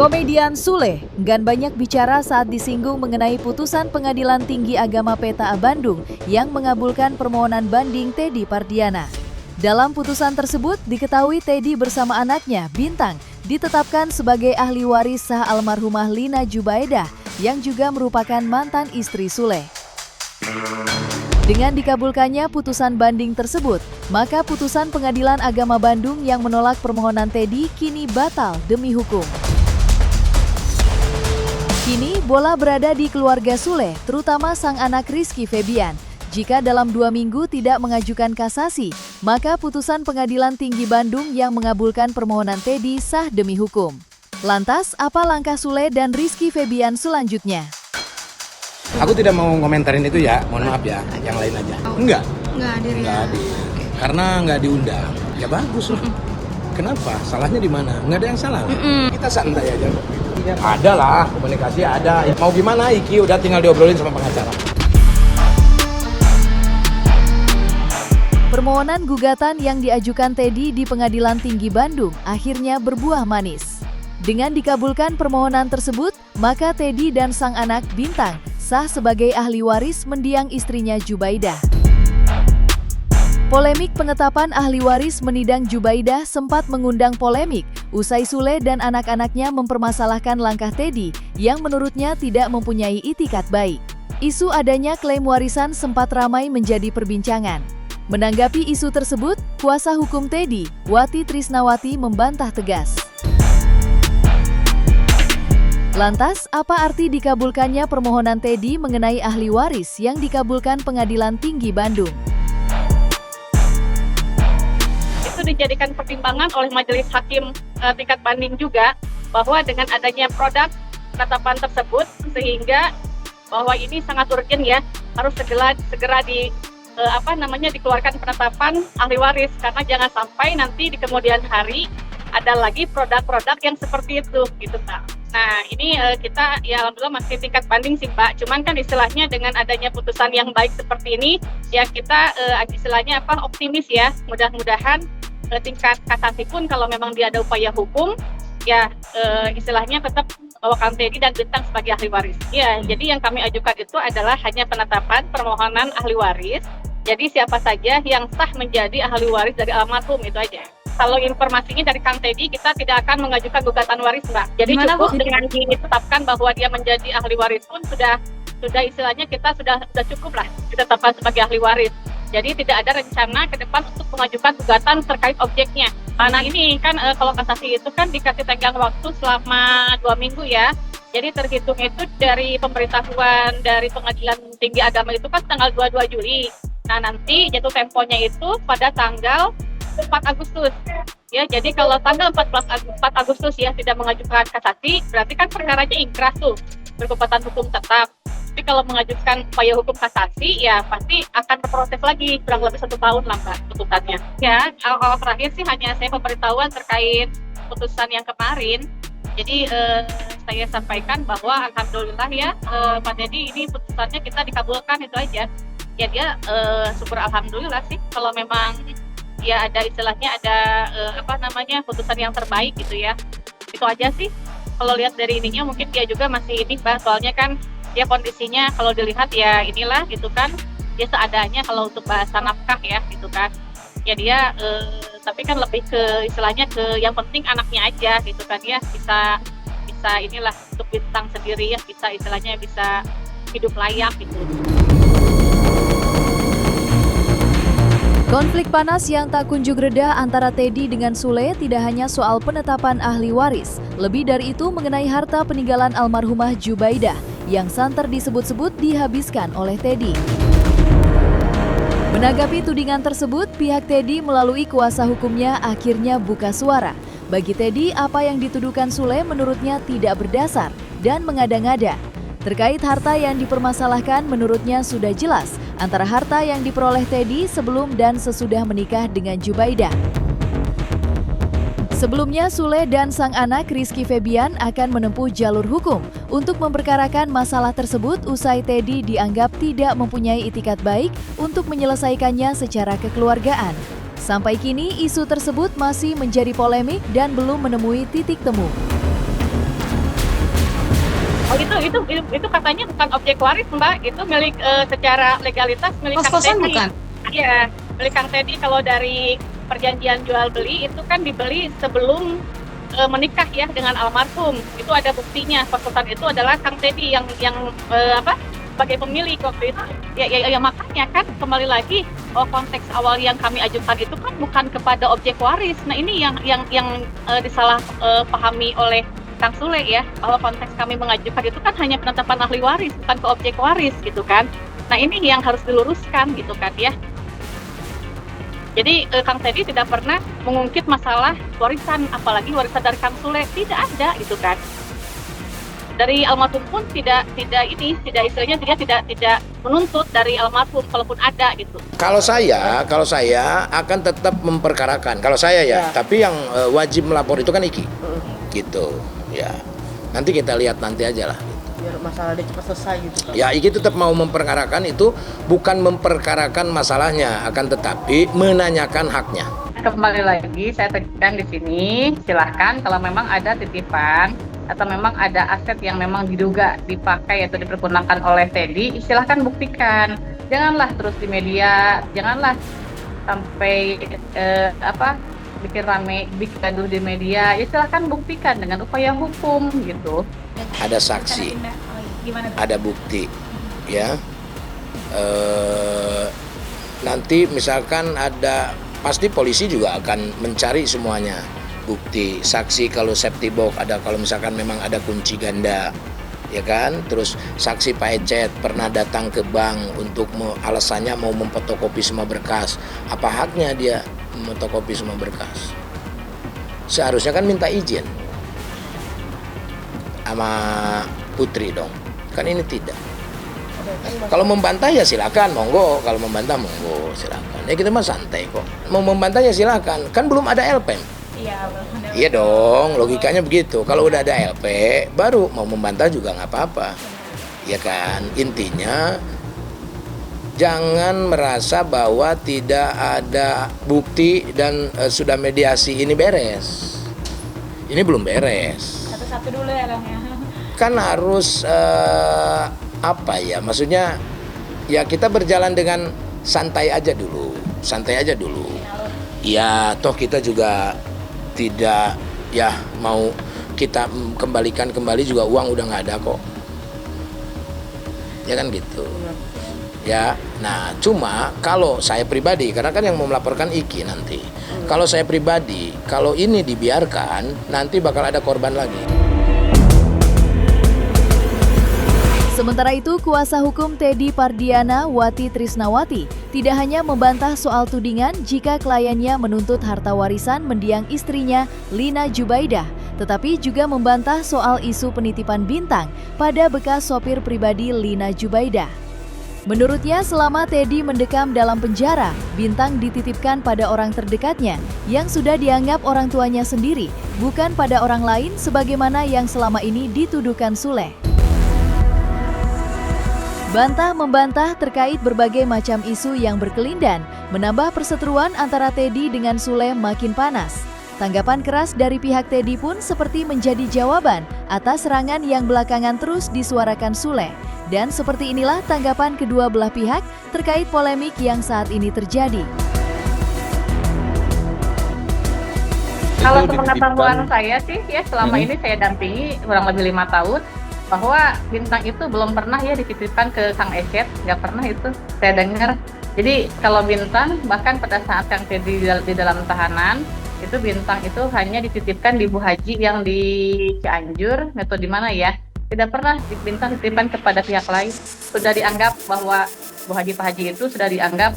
Komedian Sule enggan banyak bicara saat disinggung mengenai putusan Pengadilan Tinggi Agama PTA Bandung yang mengabulkan permohonan banding Teddy Pardiana. Dalam putusan tersebut diketahui Teddy bersama anaknya Bintang ditetapkan sebagai ahli waris sah almarhumah Lina Jubaidah yang juga merupakan mantan istri Sule. Dengan dikabulkannya putusan banding tersebut, maka putusan Pengadilan Agama Bandung yang menolak permohonan Teddy kini batal demi hukum. Kini bola berada di keluarga Sule, terutama sang anak Rizky Febian. Jika dalam 2 minggu tidak mengajukan kasasi, maka putusan Pengadilan Tinggi Bandung yang mengabulkan permohonan Teddy sah demi hukum. Lantas, apa langkah Sule dan Rizky Febian selanjutnya? Aku tidak mau komentarin itu ya, mohon maaf ya, yang lain aja. Enggak karena nggak diundang. Ya bagus lah. Kenapa? Salahnya di mana? Nggak ada yang salah. Kita santai aja. Ada lah, komunikasi ada. Mau gimana Iki, udah tinggal diobrolin sama pengacara. Permohonan gugatan yang diajukan Teddy di Pengadilan Tinggi Bandung akhirnya berbuah manis. Dengan dikabulkan permohonan tersebut, maka Teddy dan sang anak Bintang sah sebagai ahli waris mendiang istrinya Jubaidah. Polemik pengetapan ahli waris menidang Jubaidah sempat mengundang polemik usai Sule dan anak-anaknya mempermasalahkan langkah Teddy yang menurutnya tidak mempunyai itikat baik. Isu adanya klaim warisan sempat ramai menjadi perbincangan. Menanggapi isu tersebut, kuasa hukum Teddy, Wati Trisnawati membantah tegas. Lantas, apa arti dikabulkannya permohonan Teddy mengenai ahli waris yang dikabulkan Pengadilan Tinggi Bandung? Itu dijadikan pertimbangan oleh majelis hakim tingkat banding juga bahwa dengan adanya produk penetapan tersebut sehingga bahwa ini sangat urgent ya, harus segera dikeluarkan penetapan ahli waris karena jangan sampai nanti di kemudian hari ada lagi produk-produk yang seperti itu gitu Pak. Nah ini kita ya alhamdulillah masih tingkat banding sih Pak, cuman kan istilahnya dengan adanya putusan yang baik seperti ini ya kita istilahnya optimis ya, mudah-mudahan tingkat kasasi pun kalau memang dia ada upaya hukum ya istilahnya tetap bawakan Teddy dan Bintang sebagai ahli waris. Ya, jadi yang kami ajukan itu adalah hanya penetapan permohonan ahli waris. Jadi siapa saja yang sah menjadi ahli waris dari almarhum itu aja. Kalau informasinya dari Kang Teddy, kita tidak akan mengajukan gugatan waris, Mbak. Jadi cukup dengan ditetapkan bahwa dia menjadi ahli waris pun sudah istilahnya kita sudah cukup lah ditetapkan sebagai ahli waris. Jadi tidak ada rencana ke depan untuk mengajukan gugatan terkait objeknya. Karena ini kan kalau kasasi itu kan dikasih tenggang waktu selama 2 minggu ya. Jadi terhitung itu dari pemberitahuan dari Pengadilan Tinggi Agama itu kan tanggal 22 Juli. Nah nanti jatuh temponya itu pada tanggal 4 Agustus. Ya, jadi kalau tanggal 4 Agustus ya tidak mengajukan kasasi, berarti kan perkaranya ingkrah tuh, berkekuatan hukum tetap. Tapi kalau mengajukan upaya hukum kasasi, ya pasti akan berproses lagi, kurang lebih 1 tahun lah Mbak putusannya. Ya, kalau terakhir sih hanya saya pemberitahuan terkait putusan yang kemarin. Jadi saya sampaikan bahwa alhamdulillah ya Pak Teddy ini putusannya kita dikabulkan itu aja. Ya dia syukur alhamdulillah sih kalau memang ya ada istilahnya ada putusan yang terbaik gitu ya. Itu aja sih. Kalau lihat dari ininya mungkin dia juga masih ini Mbak, soalnya kan ya kondisinya kalau dilihat ya inilah gitu kan, dia seadanya kalau untuk bahasa nafkah ya gitu kan. Ya dia tapi kan lebih ke istilahnya ke yang penting anaknya aja gitu kan ya, bisa inilah untuk Bintang sendiri ya, bisa istilahnya bisa hidup layak gitu. Konflik panas yang tak kunjung reda antara Teddy dengan Sule tidak hanya soal penetapan ahli waris, lebih dari itu mengenai harta peninggalan almarhumah Jubaidah yang santer disebut-sebut dihabiskan oleh Teddy. Menanggapi tudingan tersebut, pihak Teddy melalui kuasa hukumnya akhirnya buka suara. Bagi Teddy, apa yang dituduhkan Sule menurutnya tidak berdasar dan mengada-ngada. Terkait harta yang dipermasalahkan menurutnya sudah jelas antara harta yang diperoleh Teddy sebelum dan sesudah menikah dengan Jubaidah. Sebelumnya, Sule dan sang anak Rizky Febian akan menempuh jalur hukum untuk memperkarakan masalah tersebut usai Teddy dianggap tidak mempunyai itikat baik untuk menyelesaikannya secara kekeluargaan. Sampai kini, isu tersebut masih menjadi polemik dan belum menemui titik temu. Oh itu katanya bukan objek waris Mbak, itu milik secara legalitas milik Kang Kos-kosan Teddy. bukan? Iya, milik Kang Teddy. Kalau dari perjanjian jual beli itu kan dibeli sebelum menikah ya dengan almarhum. Itu ada buktinya. Kos-kosan itu adalah Kang Teddy yang sebagai pemilik waktu itu. Ya makanya kan kembali lagi konteks awal yang kami ajukan itu kan bukan kepada objek waris. Nah ini yang disalah pahami oleh Kang Sule ya, bahwa konteks kami mengajukan itu kan hanya penetapan ahli waris, bukan ke objek waris gitu kan. Nah ini yang harus diluruskan gitu kan ya. Jadi Kang Teddy tidak pernah mengungkit masalah warisan, apalagi warisan dari Kang Sule, tidak ada gitu kan. Dari almarhum pun tidak istilahnya tidak menuntut dari almarhum kalaupun ada gitu. Kalau saya akan tetap memperkarakan. Kalau saya ya, tapi yang wajib melapor itu kan Iki. Gitu. Ya. Nanti kita lihat nanti aja lah. Biar masalah dia cepat selesai gitu. Ya, Iki tetap mau memperkarakan itu, bukan memperkarakan masalahnya, akan tetapi menanyakan haknya. Kembali lagi saya tegaskan di sini, silahkan kalau memang ada titipan atau memang ada aset yang memang diduga dipakai atau dipergunakan oleh Teddy, silahkan buktikan. Janganlah terus di media, janganlah sampai bikin rame, bikin gaduh di media. Ya silahkan buktikan dengan upaya hukum gitu. Ada saksi, ada bukti, ya. Nanti misalkan ada, pasti polisi juga akan mencari semuanya. Bukti, saksi kalau safety box ada, kalau misalkan memang ada kunci ganda, ya kan. Terus saksi Pak Ecet pernah datang ke bank untuk alasannya mau memfotokopi semua berkas. Apa haknya dia memfotokopi semua berkas? Seharusnya kan minta izin sama Putri dong. Kan ini tidak. Kalau membantah ya silakan, monggo. Kalau membantah monggo, silakan. Ya kita mah santai kok. Mau membantah ya silakan. Kan belum ada LPM. Iya dong, logikanya begitu. Kalau udah ada LP, baru mau membantah juga nggak apa-apa. Ya kan, intinya jangan merasa bahwa tidak ada bukti dan sudah mediasi ini beres. Ini belum beres. Satu-satu dulu ya Kang ya. Kan harus maksudnya ya kita berjalan dengan santai aja dulu. Iya, toh kita juga tidak ya mau kita kembalikan kembali juga uang udah nggak ada kok, ya kan gitu ya. Nah cuma kalau saya pribadi, karena kan yang mau melaporkan Iki nanti, kalau saya pribadi, kalau ini dibiarkan nanti bakal ada korban lagi. Sementara itu, kuasa hukum Teddy Pardiana, Wati Trisnawati, tidak hanya membantah soal tudingan jika kliennya menuntut harta warisan mendiang istrinya, Lina Jubaidah, tetapi juga membantah soal isu penitipan Bintang pada bekas sopir pribadi Lina Jubaidah. Menurutnya, selama Teddy mendekam dalam penjara, Bintang dititipkan pada orang terdekatnya yang sudah dianggap orang tuanya sendiri, bukan pada orang lain sebagaimana yang selama ini dituduhkan Sule. Bantah-membantah terkait berbagai macam isu yang berkelindan, menambah perseteruan antara Teddy dengan Sule makin panas. Tanggapan keras dari pihak Teddy pun seperti menjadi jawaban atas serangan yang belakangan terus disuarakan Sule. Dan seperti inilah tanggapan kedua belah pihak terkait polemik yang saat ini terjadi. Kalau sepengetahuan saya sih ya selama ini saya dampingi kurang lebih 5 tahun, bahwa Bintang itu belum pernah ya dititipkan ke Kang Ecet, nggak pernah itu saya dengar. Jadi kalau Bintang bahkan pada saat Kang Teddy di dalam tahanan itu Bintang itu hanya dititipkan di Bu Haji yang di Cianjur atau di mana ya, tidak pernah Bintang dititipkan kepada pihak lain. Sudah dianggap bahwa Bu Haji Pak Haji itu sudah dianggap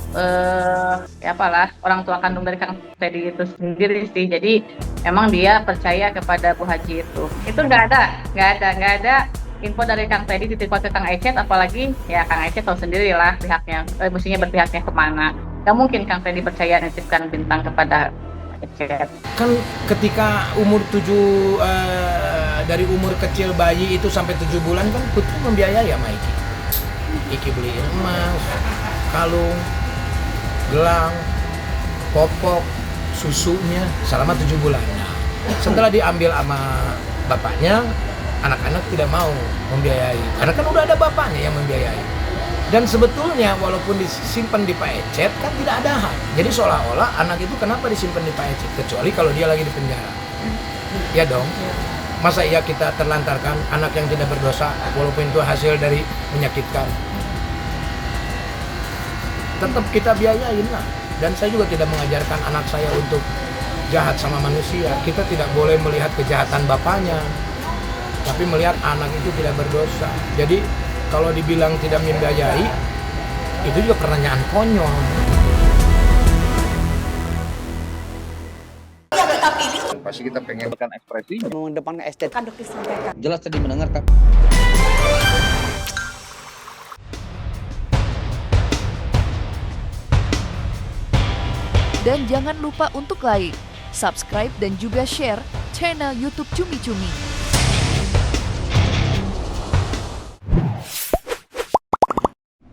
orang tua kandung dari Kang Teddy itu sendiri sih. Jadi emang dia percaya kepada Bu Haji itu nggak ada info dari Kang Teddy dititipkan ke Kang Ecet, apalagi ya Kang Ecet tahu sendiri lah pihaknya, mestinya berpihaknya kemana. Gak mungkin Kang Teddy percaya nitipkan Bintang kepada Ecet. Kan ketika umur dari umur kecil bayi itu sampai 7 bulan kan Putri membiayai sama Iki. Iki beliin emas, kalung, gelang, popok, susunya selama 7 bulan. Nah, setelah diambil sama bapaknya, anak-anak tidak mau membiayai, karena kan udah ada bapaknya yang membiayai. Dan sebetulnya walaupun disimpan di Pak Ecet kan tidak ada hak. Jadi seolah-olah anak itu kenapa disimpan di Pak Ecet, kecuali kalau dia lagi di penjara. Ya dong. Masa iya kita terlantarkan anak yang tidak berdosa walaupun itu hasil dari menyakitkan. Tetap kita biayain lah. Dan saya juga tidak mengajarkan anak saya untuk jahat sama manusia. Kita tidak boleh melihat kejahatan bapaknya, tapi melihat anak itu tidak berdosa. Jadi kalau dibilang tidak membiayai, itu juga pertanyaan konyol. Pasti kita pengen ekspresi. Mengedepankan estetika. Jelas tadi mendengarkan. Dan jangan lupa untuk like, subscribe dan juga share channel YouTube Cumi Cumi.